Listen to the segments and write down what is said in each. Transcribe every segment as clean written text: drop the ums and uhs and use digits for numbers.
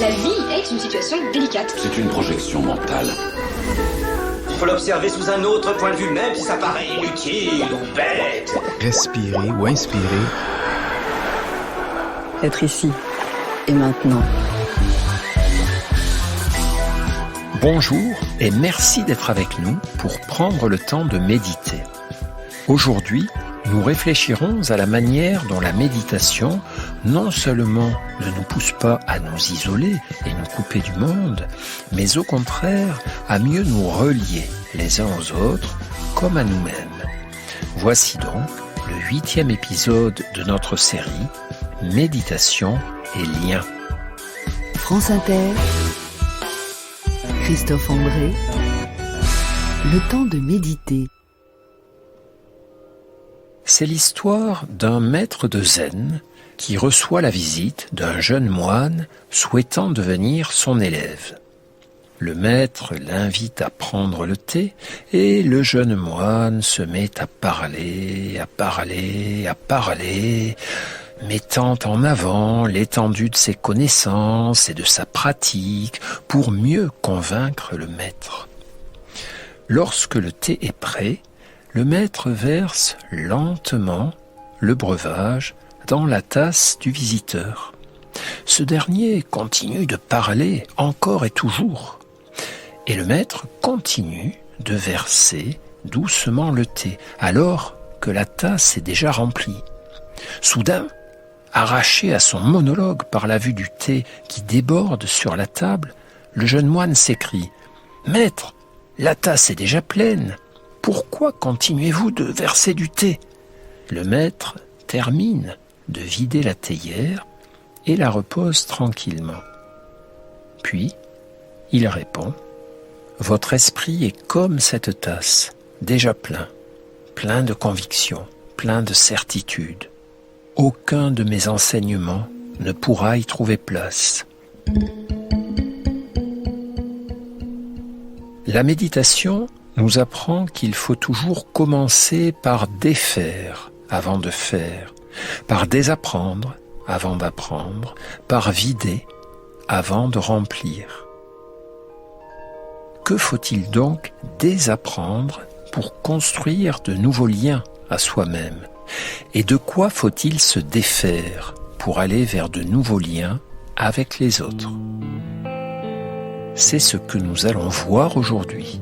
La vie est une situation délicate. C'est une projection mentale. Il faut l'observer sous un autre point de vue, même si ça paraît inutile ou bête. Respirer ou inspirer. Être ici et maintenant. Bonjour et merci d'être avec nous pour prendre le temps de méditer. Aujourd'hui, nous réfléchirons à la manière dont la méditation non seulement ne nous pousse pas à nous isoler et nous couper du monde, mais au contraire à mieux nous relier les uns aux autres comme à nous-mêmes. Voici donc le 8e épisode de notre série Méditation et liens. France Inter, Christophe André, le temps de méditer. C'est l'histoire d'un maître de zen qui reçoit la visite d'un jeune moine souhaitant devenir son élève. Le maître l'invite à prendre le thé et le jeune moine se met à parler, mettant en avant l'étendue de ses connaissances et de sa pratique pour mieux convaincre le maître. Lorsque le thé est prêt, le maître verse lentement le breuvage dans la tasse du visiteur. Ce dernier continue de parler encore et toujours. Et le maître continue de verser doucement le thé, alors que la tasse est déjà remplie. Soudain, arraché à son monologue par la vue du thé qui déborde sur la table, le jeune moine s'écrie « Maître, la tasse est déjà pleine. Pourquoi continuez-vous de verser du thé ?» Le maître termine de vider la théière et la repose tranquillement. Puis, il répond « Votre esprit est comme cette tasse, déjà plein de convictions, plein de certitudes. Aucun de mes enseignements ne pourra y trouver place. » La méditation nous apprend qu'il faut toujours commencer par défaire avant de faire, par désapprendre avant d'apprendre, par vider avant de remplir. Que faut-il donc désapprendre pour construire de nouveaux liens à soi-même ? Et de quoi faut-il se défaire pour aller vers de nouveaux liens avec les autres ? C'est ce que nous allons voir aujourd'hui.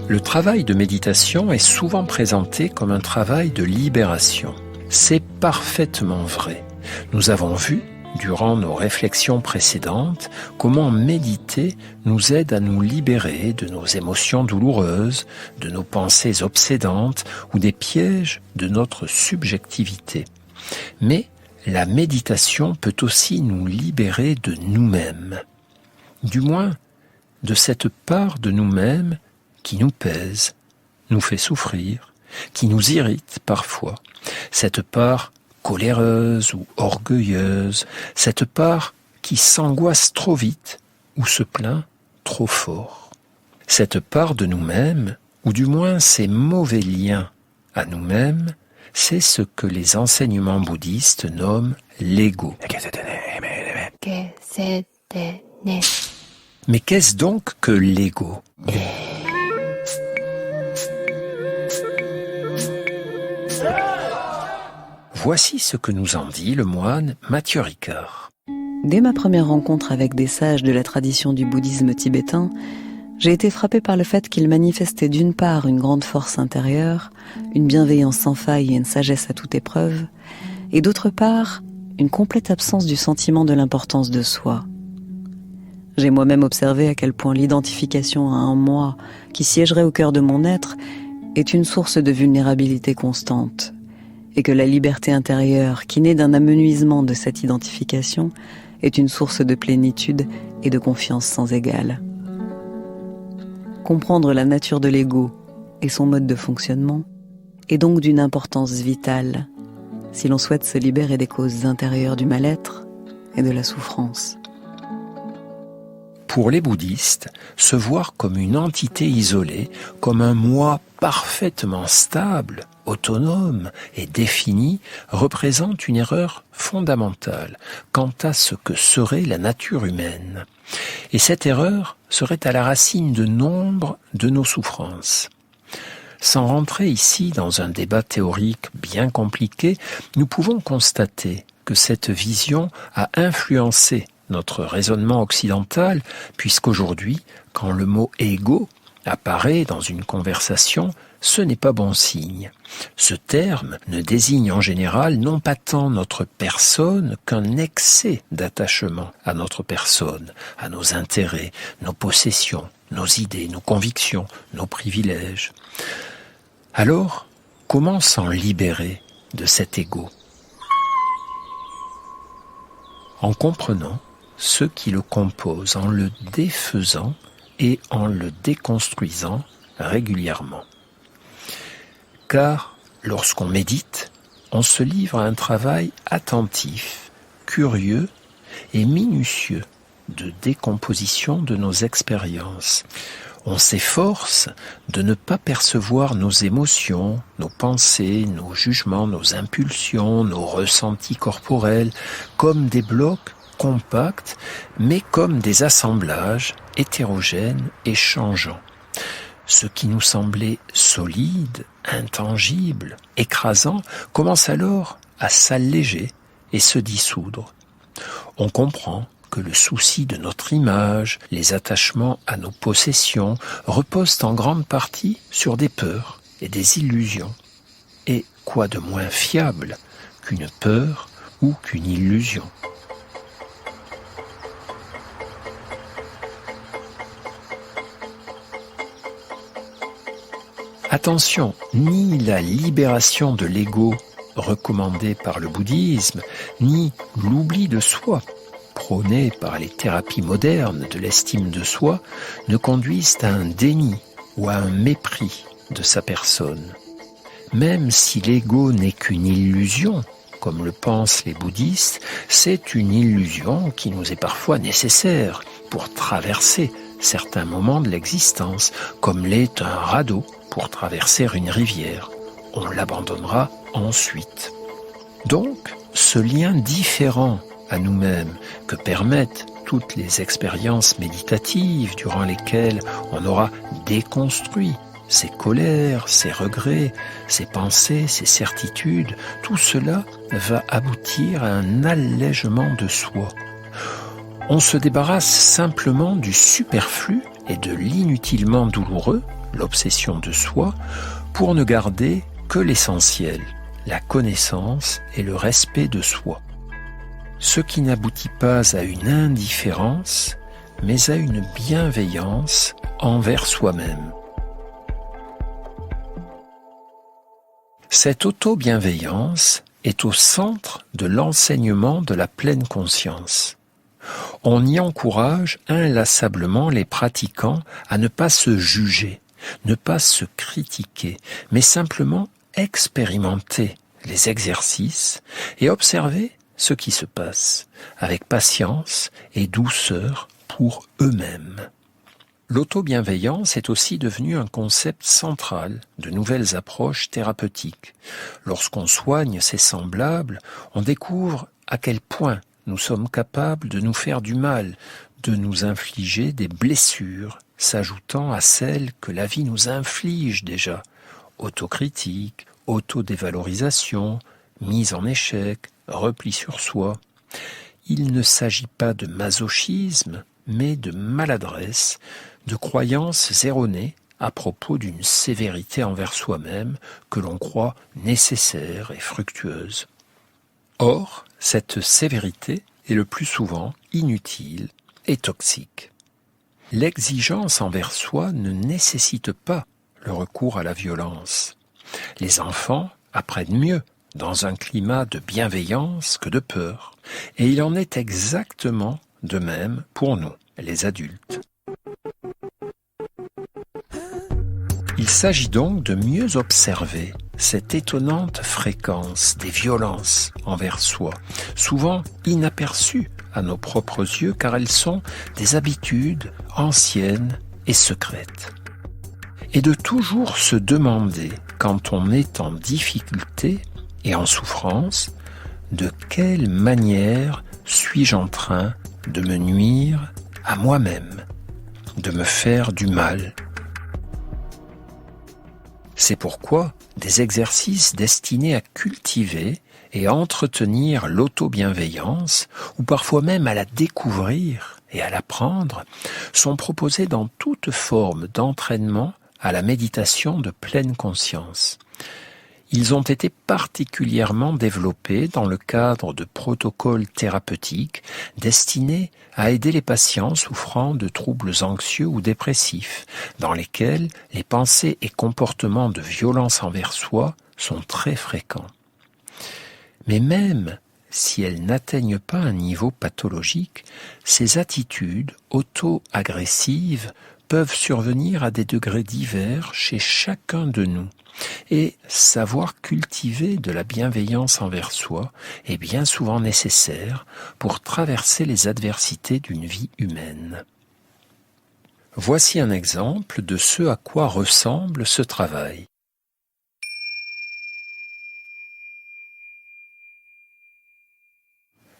Le travail de méditation est souvent présenté comme un travail de libération. C'est parfaitement vrai. Nous avons vu, durant nos réflexions précédentes, comment méditer nous aide à nous libérer de nos émotions douloureuses, de nos pensées obsédantes ou des pièges de notre subjectivité. Mais la méditation peut aussi nous libérer de nous-mêmes. Du moins, de cette part de nous-mêmes qui nous pèse, nous fait souffrir, qui nous irrite parfois. Cette part coléreuse ou orgueilleuse, cette part qui s'angoisse trop vite ou se plaint trop fort. Cette part de nous-mêmes, ou du moins ces mauvais liens à nous-mêmes, c'est ce que les enseignements bouddhistes nomment l'ego. Mais qu'est-ce donc que l'ego ? Voici ce que nous en dit le moine Mathieu Ricard. Dès ma première rencontre avec des sages de la tradition du bouddhisme tibétain, j'ai été frappé par le fait qu'ils manifestaient d'une part une grande force intérieure, une bienveillance sans faille et une sagesse à toute épreuve, et d'autre part, une complète absence du sentiment de l'importance de soi. J'ai moi-même observé à quel point l'identification à un moi qui siégerait au cœur de mon être est une source de vulnérabilité constante, et que la liberté intérieure qui naît d'un amenuisement de cette identification est une source de plénitude et de confiance sans égale. Comprendre la nature de l'ego et son mode de fonctionnement est donc d'une importance vitale si l'on souhaite se libérer des causes intérieures du mal-être et de la souffrance. Pour les bouddhistes, se voir comme une entité isolée, comme un moi parfaitement stable, autonome et définie représente une erreur fondamentale quant à ce que serait la nature humaine. Et cette erreur serait à la racine de nombre de nos souffrances. Sans rentrer ici dans un débat théorique bien compliqué, nous pouvons constater que cette vision a influencé notre raisonnement occidental, puisqu'aujourd'hui, quand le mot « égo » apparaît dans une conversation, ce n'est pas bon signe. Ce terme ne désigne en général non pas tant notre personne qu'un excès d'attachement à notre personne, à nos intérêts, nos possessions, nos idées, nos convictions, nos privilèges. Alors, comment s'en libérer de cet ego ? En comprenant ce qui le compose, en le défaisant et en le déconstruisant régulièrement. Car lorsqu'on médite, on se livre à un travail attentif, curieux et minutieux de décomposition de nos expériences. On s'efforce de ne pas percevoir nos émotions, nos pensées, nos jugements, nos impulsions, nos ressentis corporels comme des blocs compacts, mais comme des assemblages hétérogènes et changeants. Ce qui nous semblait solide, intangible, écrasant, commence alors à s'alléger et se dissoudre. On comprend que le souci de notre image, les attachements à nos possessions reposent en grande partie sur des peurs et des illusions. Et quoi de moins fiable qu'une peur ou qu'une illusion ? Attention, ni la libération de l'ego recommandée par le bouddhisme, ni l'oubli de soi prôné par les thérapies modernes de l'estime de soi ne conduisent à un déni ou à un mépris de sa personne. Même si l'ego n'est qu'une illusion, comme le pensent les bouddhistes, c'est une illusion qui nous est parfois nécessaire pour traverser certains moments de l'existence, comme l'est un radeau pour traverser une rivière. On l'abandonnera ensuite. Donc, ce lien différent à nous-mêmes que permettent toutes les expériences méditatives durant lesquelles on aura déconstruit ses colères, ses regrets, ses pensées, ses certitudes, tout cela va aboutir à un allègement de soi. On se débarrasse simplement du superflu et de l'inutilement douloureux, l'obsession de soi, pour ne garder que l'essentiel, la connaissance et le respect de soi. Ce qui n'aboutit pas à une indifférence, mais à une bienveillance envers soi-même. Cette auto-bienveillance est au centre de l'enseignement de la pleine conscience. On y encourage inlassablement les pratiquants à ne pas se juger, ne pas se critiquer, mais simplement expérimenter les exercices et observer ce qui se passe, avec patience et douceur pour eux-mêmes. L'auto-bienveillance est aussi devenue un concept central de nouvelles approches thérapeutiques. Lorsqu'on soigne ses semblables, on découvre à quel point nous sommes capables de nous faire du mal, de nous infliger des blessures, s'ajoutant à celles que la vie nous inflige déjà. Autocritique, autodévalorisation, mise en échec, repli sur soi. Il ne s'agit pas de masochisme, mais de maladresse, de croyances erronées à propos d'une sévérité envers soi-même que l'on croit nécessaire et fructueuse. Or, cette sévérité est le plus souvent inutile et toxique. L'exigence envers soi ne nécessite pas le recours à la violence. Les enfants apprennent mieux dans un climat de bienveillance que de peur, et il en est exactement de même pour nous, les adultes. Il s'agit donc de mieux observer cette étonnante fréquence des violences envers soi, souvent inaperçues à nos propres yeux car elles sont des habitudes anciennes et secrètes. et de toujours se demander, quand on est en difficulté et en souffrance, de quelle manière suis-je en train de me nuire à moi-même, de me faire du mal. C'est pourquoi des exercices destinés à cultiver et à entretenir l'auto-bienveillance, ou parfois même à la découvrir et à l'apprendre, sont proposés dans toute forme d'entraînement à la méditation de pleine conscience. Ils ont été particulièrement développés dans le cadre de protocoles thérapeutiques destinés à aider les patients souffrant de troubles anxieux ou dépressifs, dans lesquels les pensées et comportements de violence envers soi sont très fréquents. Mais même si elles n'atteignent pas un niveau pathologique, ces attitudes auto-agressives peuvent survenir à des degrés divers chez chacun de nous. Et savoir cultiver de la bienveillance envers soi est bien souvent nécessaire pour traverser les adversités d'une vie humaine. Voici un exemple de ce à quoi ressemble ce travail.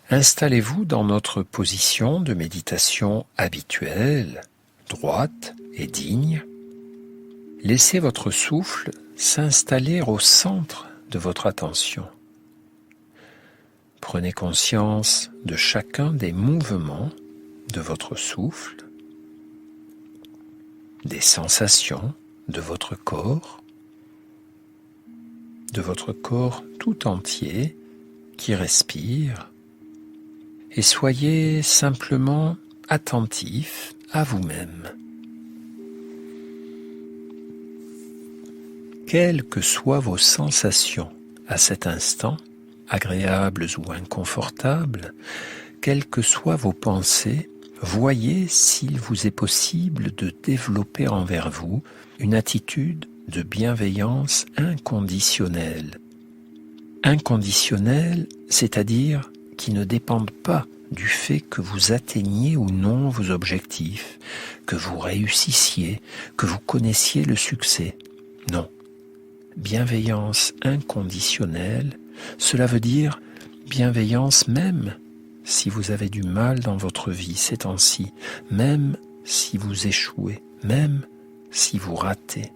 Installez-vous dans notre position de méditation habituelle, droite et digne. Laissez votre souffle s'installer au centre de votre attention. Prenez conscience de chacun des mouvements de votre souffle, des sensations de votre corps tout entier qui respire, et soyez simplement attentif à vous-même. Quelles que soient vos sensations à cet instant, agréables ou inconfortables, quelles que soient vos pensées, voyez s'il vous est possible de développer envers vous une attitude de bienveillance inconditionnelle. Inconditionnelle, c'est-à-dire qui ne dépendent pas du fait que vous atteigniez ou non vos objectifs, que vous réussissiez, que vous connaissiez le succès. Non. Bienveillance inconditionnelle, cela veut dire bienveillance même si vous avez du mal dans votre vie ces temps-ci, même si vous échouez, même si vous ratez.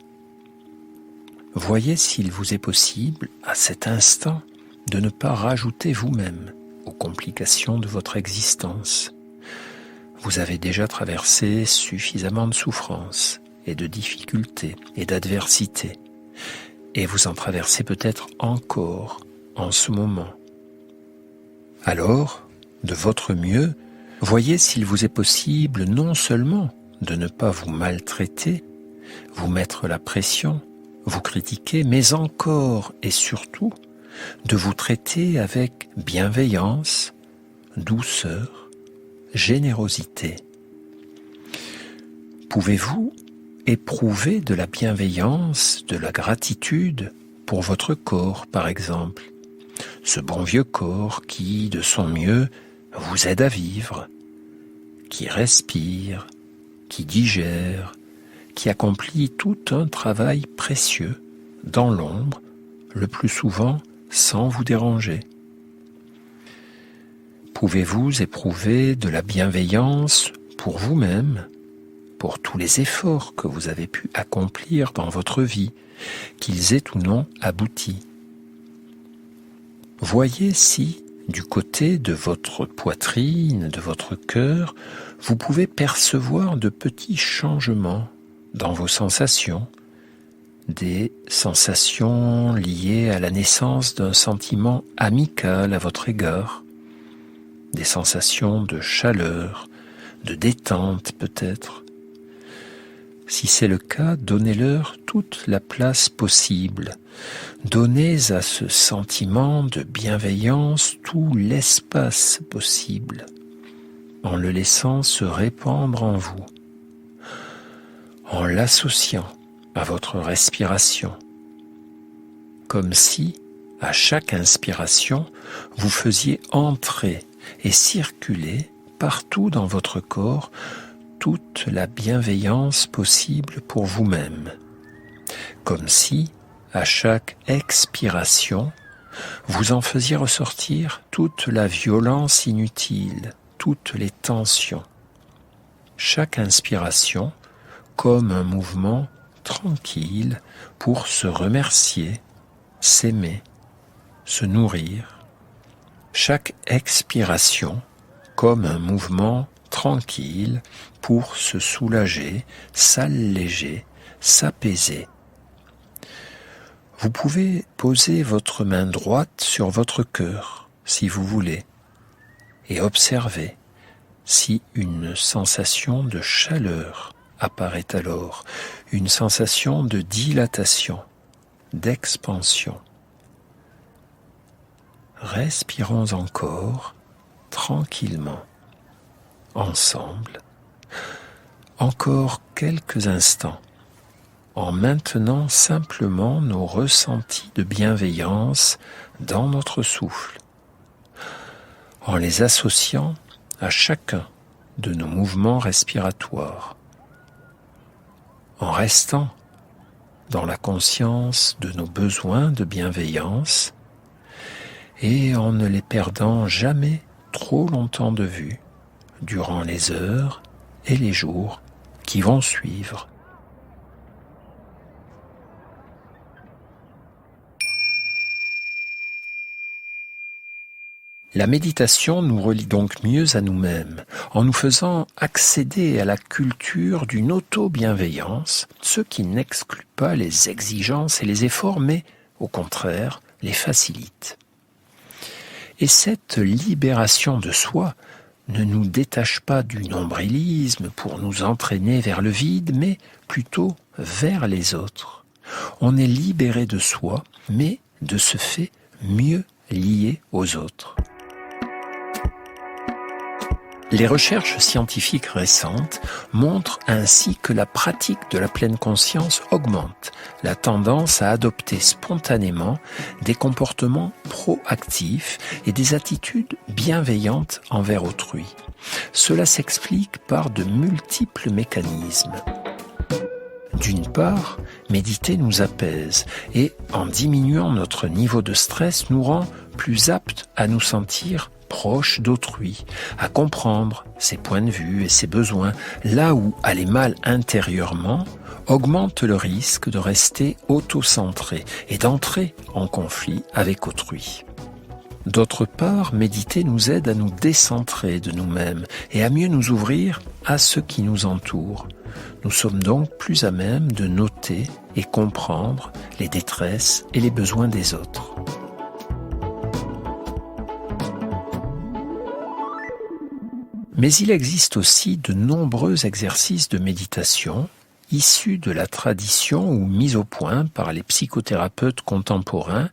Voyez s'il vous est possible, à cet instant, de ne pas rajouter vous-même aux complications de votre existence. Vous avez déjà traversé suffisamment de souffrances et de difficultés et d'adversités. Et vous en traversez peut-être encore en ce moment. Alors, de votre mieux, voyez s'il vous est possible non seulement de ne pas vous maltraiter, vous mettre la pression, vous critiquer, mais encore et surtout de vous traiter avec bienveillance, douceur, générosité. Pouvez-vous éprouver de la bienveillance, de la gratitude pour votre corps, par exemple, ce bon vieux corps qui, de son mieux, vous aide à vivre, qui respire, qui digère, qui accomplit tout un travail précieux, dans l'ombre, le plus souvent sans vous déranger. Pouvez-vous éprouver de la bienveillance pour vous-même, pour tous les efforts que vous avez pu accomplir dans votre vie, qu'ils aient ou non abouti. Voyez si, du côté de votre poitrine, de votre cœur, vous pouvez percevoir de petits changements dans vos sensations, des sensations liées à la naissance d'un sentiment amical à votre égard, des sensations de chaleur, de détente peut-être. Si c'est le cas, donnez-leur toute la place possible. Donnez à ce sentiment de bienveillance tout l'espace possible, en le laissant se répandre en vous, en l'associant à votre respiration, comme si, à chaque inspiration, vous faisiez entrer et circuler partout dans votre corps toute la bienveillance possible pour vous-même comme si, à chaque expiration, vous en faisiez ressortir toute la violence inutile, toutes les tensions. Chaque inspiration comme un mouvement tranquille pour se remercier, s'aimer, se nourrir. Chaque expiration comme un mouvement tranquille pour se soulager, s'alléger, s'apaiser. Vous pouvez poser votre main droite sur votre cœur, si vous voulez, et observer si une sensation de chaleur apparaît alors, une sensation de dilatation, d'expansion. Respirons encore tranquillement, ensemble, encore quelques instants, en maintenant simplement nos ressentis de bienveillance dans notre souffle, en les associant à chacun de nos mouvements respiratoires, en restant dans la conscience de nos besoins de bienveillance et en ne les perdant jamais trop longtemps de vue durant les heures et les jours qui vont suivre. La méditation nous relie donc mieux à nous-mêmes, en nous faisant accéder à la culture d'une auto-bienveillance, ce qui n'exclut pas les exigences et les efforts, mais, au contraire, les facilite. Et cette libération de soi ne nous détache pas du nombrilisme pour nous entraîner vers le vide, mais plutôt vers les autres. On est libéré de soi, mais de ce fait mieux lié aux autres. Les recherches scientifiques récentes montrent ainsi que la pratique de la pleine conscience augmente la tendance à adopter spontanément des comportements proactifs et des attitudes bienveillantes envers autrui. Cela s'explique par de multiples mécanismes. D'une part, méditer nous apaise et, en diminuant notre niveau de stress, nous rend plus aptes à nous sentir proche d'autrui, à comprendre ses points de vue et ses besoins, là où aller mal intérieurement augmente le risque de rester auto-centré et d'entrer en conflit avec autrui. D'autre part, méditer nous aide à nous décentrer de nous-mêmes et à mieux nous ouvrir à ce qui nous entoure. Nous sommes donc plus à même de noter et comprendre les détresses et les besoins des autres. Mais il existe aussi de nombreux exercices de méditation issus de la tradition ou mis au point par les psychothérapeutes contemporains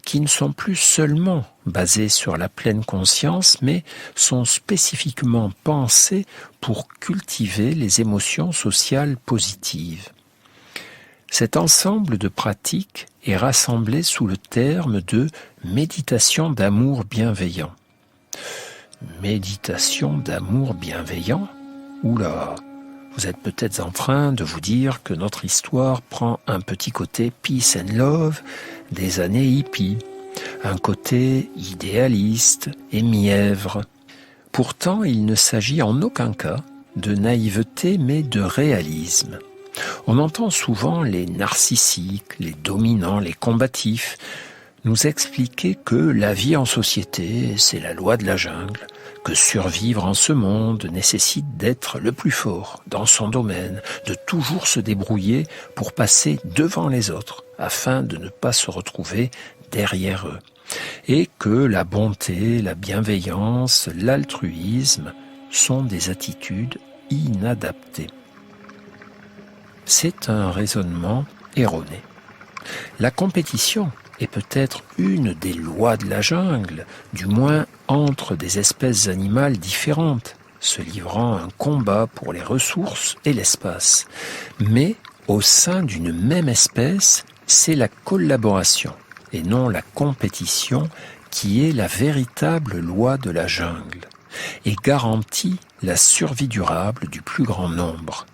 qui ne sont plus seulement basés sur la pleine conscience, mais sont spécifiquement pensés pour cultiver les émotions sociales positives. Cet ensemble de pratiques est rassemblé sous le terme de méditation d'amour bienveillant. Méditation d'amour bienveillant ? Oula, vous êtes peut-être en train de vous dire que notre histoire prend un petit côté peace and love des années hippies, un côté idéaliste et mièvre. Pourtant, il ne s'agit en aucun cas de naïveté mais de réalisme. On entend souvent les narcissiques, les dominants, les combatifs nous expliquer que la vie en société, c'est la loi de la jungle, que survivre en ce monde nécessite d'être le plus fort dans son domaine, de toujours se débrouiller pour passer devant les autres, afin de ne pas se retrouver derrière eux, et que la bonté, la bienveillance, l'altruisme sont des attitudes inadaptées. C'est un raisonnement erroné. La compétition est peut-être une des lois de la jungle, du moins entre des espèces animales différentes, se livrant un combat pour les ressources et l'espace. Mais au sein d'une même espèce, c'est la collaboration et non la compétition qui est la véritable loi de la jungle et garantit la survie durable du plus grand nombre.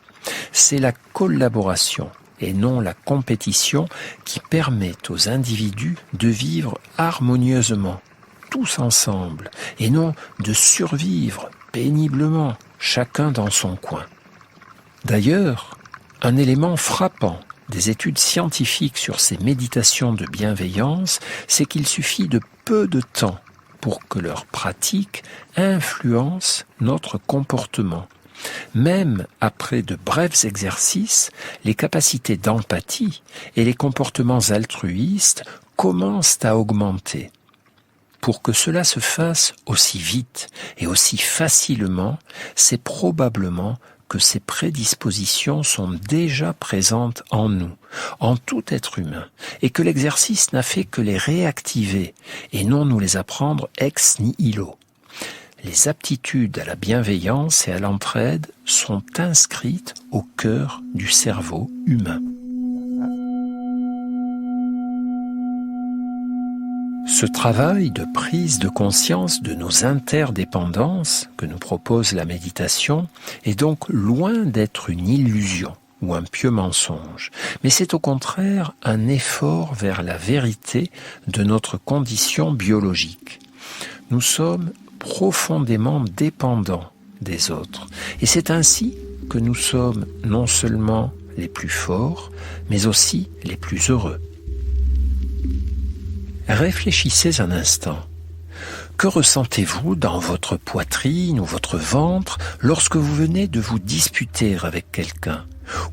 C'est la collaboration et non la compétition qui permet aux individus de vivre harmonieusement, tous ensemble, et non de survivre péniblement, chacun dans son coin. D'ailleurs, un élément frappant des études scientifiques sur ces méditations de bienveillance, c'est qu'il suffit de peu de temps pour que leur pratique influence notre comportement. Même après de brefs exercices, les capacités d'empathie et les comportements altruistes commencent à augmenter. Pour que cela se fasse aussi vite et aussi facilement, c'est probablement que ces prédispositions sont déjà présentes en nous, en tout être humain, et que l'exercice n'a fait que les réactiver et non nous les apprendre ex nihilo. Les aptitudes à la bienveillance et à l'entraide sont inscrites au cœur du cerveau humain. Ce travail de prise de conscience de nos interdépendances que nous propose la méditation est donc loin d'être une illusion ou un pieux mensonge, mais c'est au contraire un effort vers la vérité de notre condition biologique. Nous sommes profondément dépendants des autres, et c'est ainsi que nous sommes non seulement les plus forts, mais aussi les plus heureux. Réfléchissez un instant. Que ressentez-vous dans votre poitrine ou votre ventre lorsque vous venez de vous disputer avec quelqu'un,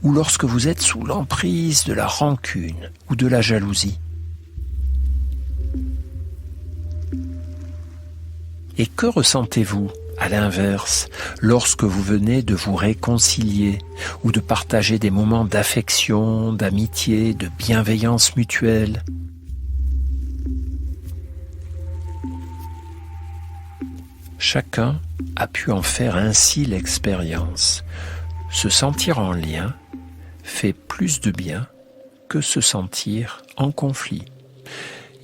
ou lorsque vous êtes sous l'emprise de la rancune ou de la jalousie? Et que ressentez-vous, à l'inverse, lorsque vous venez de vous réconcilier ou de partager des moments d'affection, d'amitié, de bienveillance mutuelle? Chacun a pu en faire ainsi l'expérience. Se sentir en lien fait plus de bien que se sentir en conflit.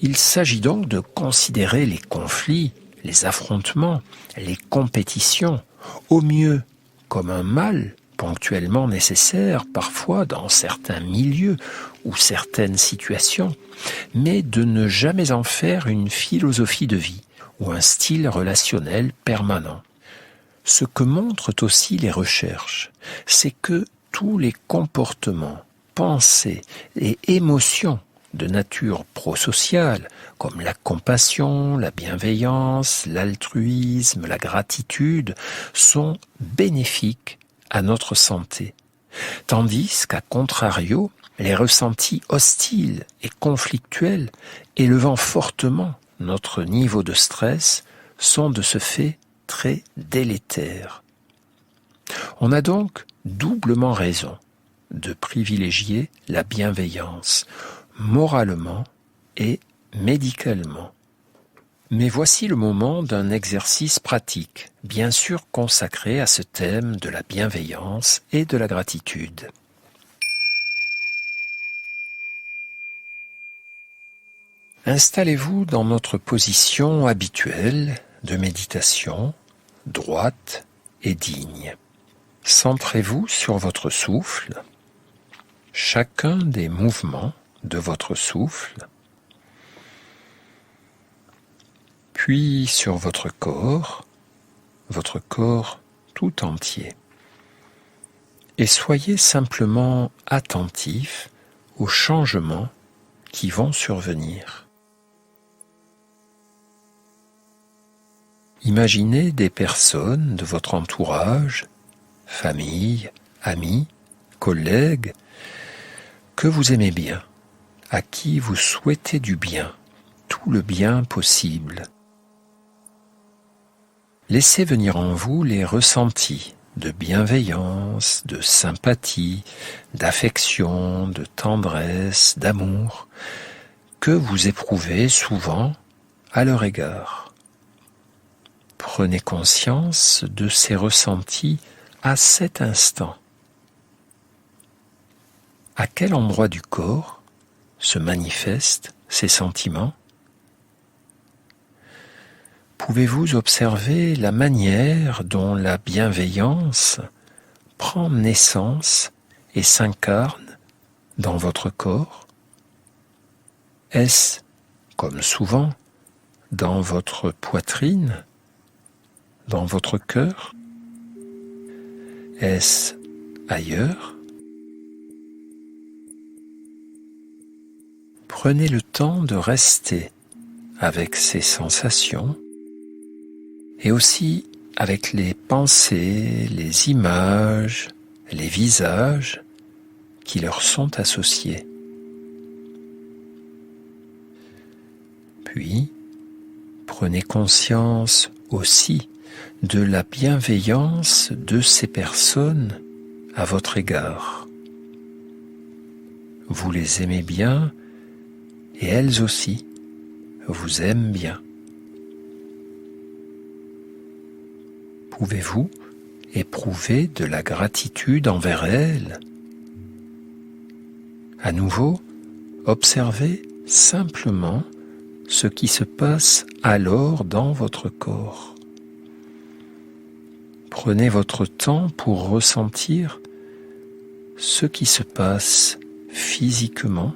Il s'agit donc de considérer les conflits, les affrontements, les compétitions, au mieux comme un mal ponctuellement nécessaire, parfois dans certains milieux ou certaines situations, mais de ne jamais en faire une philosophie de vie ou un style relationnel permanent. Ce que montrent aussi les recherches, c'est que tous les comportements, pensées et émotions de nature prosociale, comme la compassion, la bienveillance, l'altruisme, la gratitude, sont bénéfiques à notre santé. Tandis qu'à contrario, les ressentis hostiles et conflictuels, élevant fortement notre niveau de stress, sont de ce fait très délétères. On a donc doublement raison de privilégier la bienveillance, moralement et médicalement. Mais voici le moment d'un exercice pratique, bien sûr consacré à ce thème de la bienveillance et de la gratitude. Installez-vous dans notre position habituelle de méditation, droite et digne. Centrez-vous sur votre souffle, chacun des mouvements de votre souffle, puis sur votre corps tout entier. Et soyez simplement attentif aux changements qui vont survenir. Imaginez des personnes de votre entourage, famille, amis, collègues, que vous aimez bien, à qui vous souhaitez du bien, tout le bien possible. Laissez venir en vous les ressentis de bienveillance, de sympathie, d'affection, de tendresse, d'amour, que vous éprouvez souvent à leur égard. Prenez conscience de ces ressentis à cet instant. À quel endroit du corps se manifestent ces sentiments? Pouvez-vous observer la manière dont la bienveillance prend naissance et s'incarne dans votre corps? Est-ce, comme souvent, dans votre poitrine, dans votre cœur? Est-ce ailleurs? Prenez le temps de rester avec ces sensations et aussi avec les pensées, les images, les visages qui leur sont associés. Puis, prenez conscience aussi de la bienveillance de ces personnes à votre égard. Vous les aimez bien et elles aussi vous aiment bien. Pouvez-vous éprouver de la gratitude envers elles? À nouveau, observez simplement ce qui se passe alors dans votre corps. Prenez votre temps pour ressentir ce qui se passe physiquement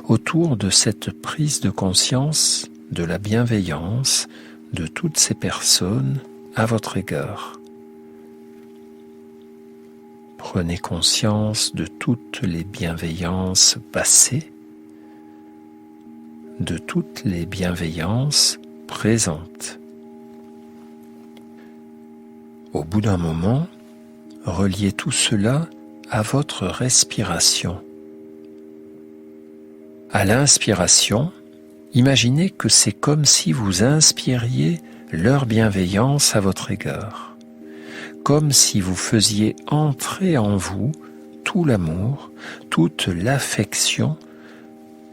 autour de cette prise de conscience de la bienveillance de toutes ces personnes à votre égard. Prenez conscience de toutes les bienveillances passées, de toutes les bienveillances présentes. Au bout d'un moment, reliez tout cela à votre respiration. À l'inspiration, imaginez que c'est comme si vous inspiriez leur bienveillance à votre égard, comme si vous faisiez entrer en vous tout l'amour, toute l'affection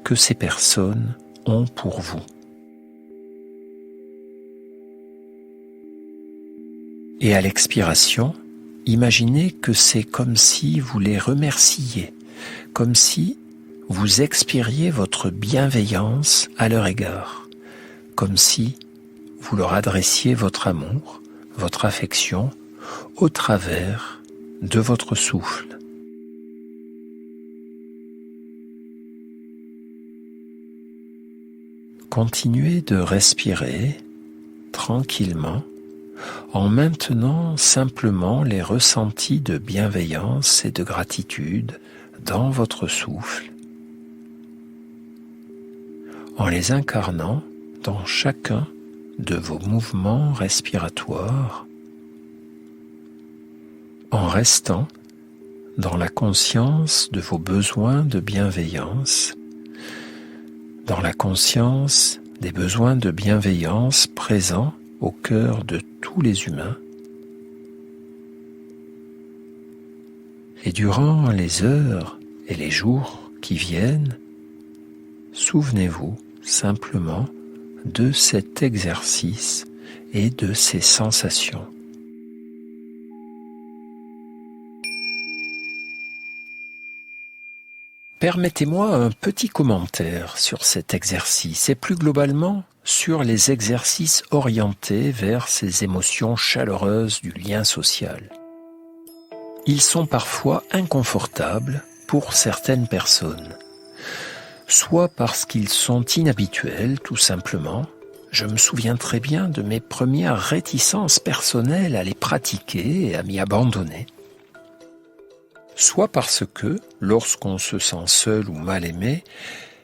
que ces personnes ont pour vous. Et à l'expiration, imaginez que c'est comme si vous les remerciiez, comme si vous expiriez votre bienveillance à leur égard, comme si vous leur adressiez votre amour, votre affection, au travers de votre souffle. Continuez de respirer tranquillement en maintenant simplement les ressentis de bienveillance et de gratitude dans votre souffle, en les incarnant dans chacun de vos mouvements respiratoires, en restant dans la conscience de vos besoins de bienveillance, dans la conscience des besoins de bienveillance présents au cœur de tous les humains. Et durant les heures et les jours qui viennent, souvenez-vous simplement de cet exercice et de ces sensations. Permettez-moi un petit commentaire sur cet exercice et plus globalement sur les exercices orientés vers ces émotions chaleureuses du lien social. Ils sont parfois inconfortables pour certaines personnes, soit parce qu'ils sont inhabituels tout simplement. Je me souviens très bien de mes premières réticences personnelles à les pratiquer et à m'y abandonner. Soit parce que, lorsqu'on se sent seul ou mal aimé,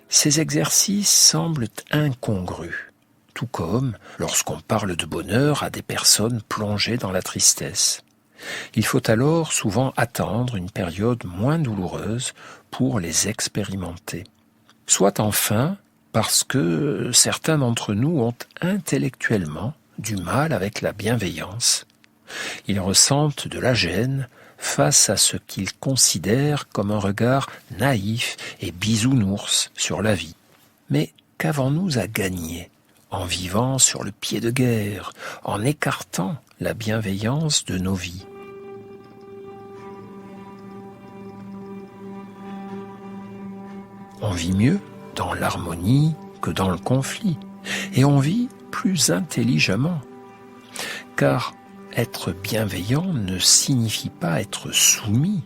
ces exercices semblent incongrus, tout comme lorsqu'on parle de bonheur à des personnes plongées dans la tristesse. Il faut alors souvent attendre une période moins douloureuse pour les expérimenter. Soit enfin parce que certains d'entre nous ont intellectuellement du mal avec la bienveillance. Ils ressentent de la gêne face à ce qu'ils considèrent comme un regard naïf et bisounours sur la vie. Mais qu'avons-nous à gagner en vivant sur le pied de guerre, en écartant la bienveillance de nos vies? On vit mieux dans l'harmonie que dans le conflit, et on vit plus intelligemment, car être bienveillant ne signifie pas être soumis,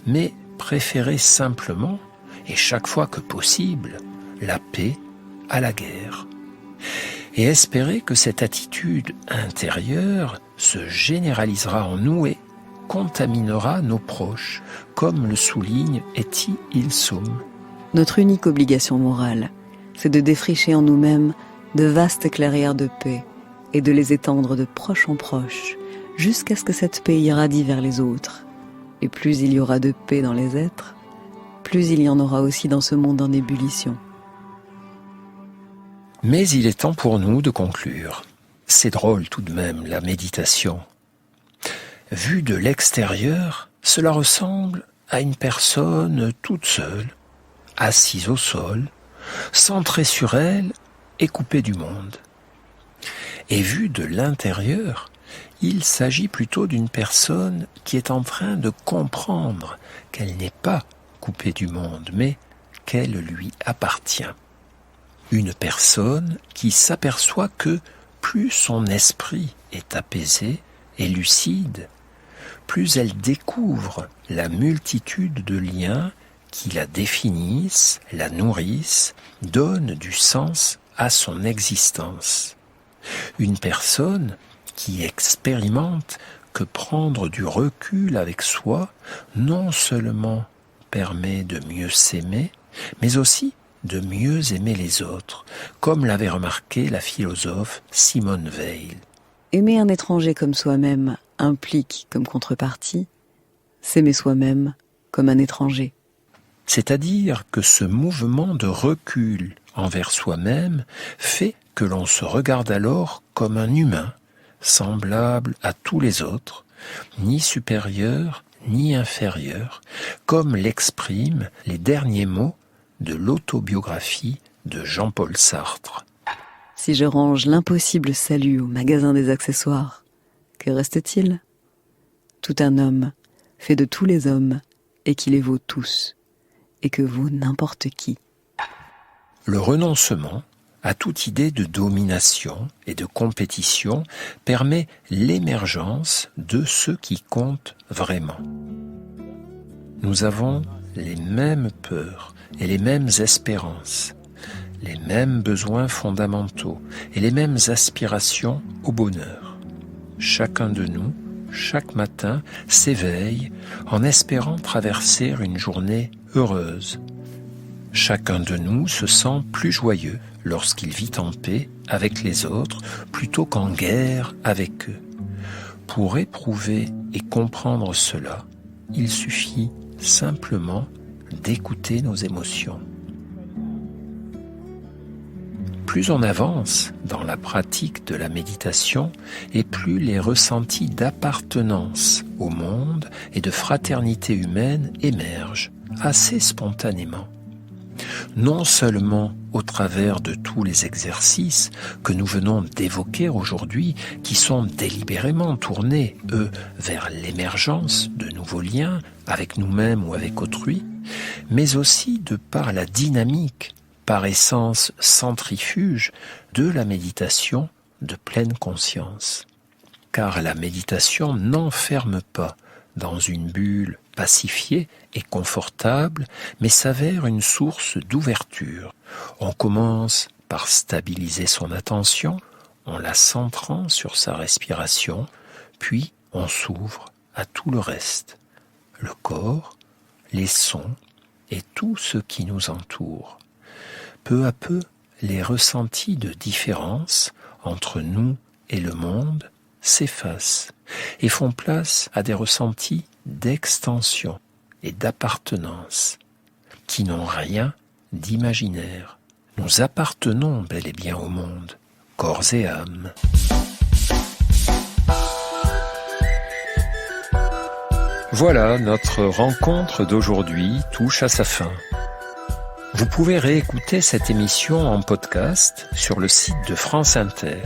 mais préférer simplement et chaque fois que possible, la paix à la guerre. Et espérer que cette attitude intérieure se généralisera en nous et contaminera nos proches, comme le souligne Etty Hillesum. Notre unique obligation morale, c'est de défricher en nous-mêmes de vastes clairières de paix et de les étendre de proche en proche, jusqu'à ce que cette paix irradie vers les autres. Et plus il y aura de paix dans les êtres, plus il y en aura aussi dans ce monde en ébullition. Mais il est temps pour nous de conclure. C'est drôle tout de même, la méditation. Vu de l'extérieur, cela ressemble à une personne toute seule, assise au sol, centrée sur elle et coupée du monde. Et vu de l'intérieur, il s'agit plutôt d'une personne qui est en train de comprendre qu'elle n'est pas coupée du monde, mais qu'elle lui appartient. Une personne qui s'aperçoit que plus son esprit est apaisé et lucide, plus elle découvre la multitude de liens qui la définissent, la nourrissent, donnent du sens à son existence. Une personne qui expérimente que prendre du recul avec soi non seulement permet de mieux s'aimer, mais aussi de mieux aimer les autres, comme l'avait remarqué la philosophe Simone Weil. Aimer un étranger comme soi-même implique comme contrepartie s'aimer soi-même comme un étranger. C'est-à-dire que ce mouvement de recul envers soi-même fait que l'on se regarde alors comme un humain, semblable à tous les autres, ni supérieur ni inférieur, comme l'expriment les derniers mots de l'autobiographie de Jean-Paul Sartre. Si je range l'impossible salut au magasin des accessoires, que reste-t-il ? Tout un homme fait de tous les hommes et qui les vaut tous, et que vaut n'importe qui. Le renoncement à toute idée de domination et de compétition permet l'émergence de ce qui compte vraiment. Nous avons les mêmes peurs et les mêmes espérances, les mêmes besoins fondamentaux et les mêmes aspirations au bonheur. Chacun de nous, chaque matin, s'éveille en espérant traverser une journée heureuse. Chacun de nous se sent plus joyeux lorsqu'il vit en paix avec les autres plutôt qu'en guerre avec eux. Pour éprouver et comprendre cela, il suffit simplement d'écouter nos émotions. Plus on avance dans la pratique de la méditation et plus les ressentis d'appartenance au monde et de fraternité humaine émergent assez spontanément. Non seulement au travers de tous les exercices que nous venons d'évoquer aujourd'hui, qui sont délibérément tournés, eux, vers l'émergence de nouveaux liens avec nous-mêmes ou avec autrui, mais aussi de par la dynamique, par essence centrifuge, de la méditation de pleine conscience. Car la méditation n'enferme pas dans une bulle pacifiée et confortable, mais s'avère une source d'ouverture. On commence par stabiliser son attention en la centrant sur sa respiration, puis on s'ouvre à tout le reste, le corps, les sons et tout ce qui nous entoure. Peu à peu, les ressentis de différence entre nous et le monde s'effacent et font place à des ressentis d'extension et d'appartenance qui n'ont rien d'imaginaire. Nous appartenons bel et bien au monde, corps et âme. Voilà, notre rencontre d'aujourd'hui touche à sa fin. Vous pouvez réécouter cette émission en podcast sur le site de France Inter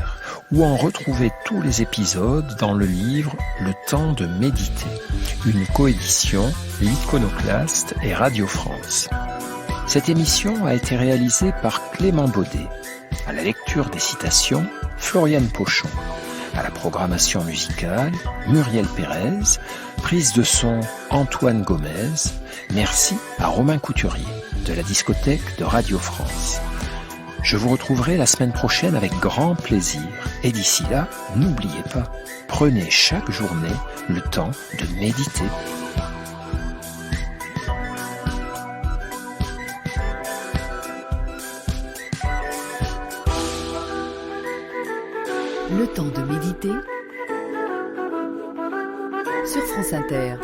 ou en retrouver tous les épisodes dans le livre Le temps de méditer, une coédition L'Iconoclaste et Radio France. Cette émission a été réalisée par Clément Baudet. À la lecture des citations, Floriane Pochon. À la programmation musicale, Muriel Pérez. Prise de son, Antoine Gomez. Merci à Romain Couturier de la discothèque de Radio France. Je vous retrouverai la semaine prochaine avec grand plaisir. Et d'ici là, n'oubliez pas, prenez chaque journée le temps de méditer. Le temps de méditer sur France Inter.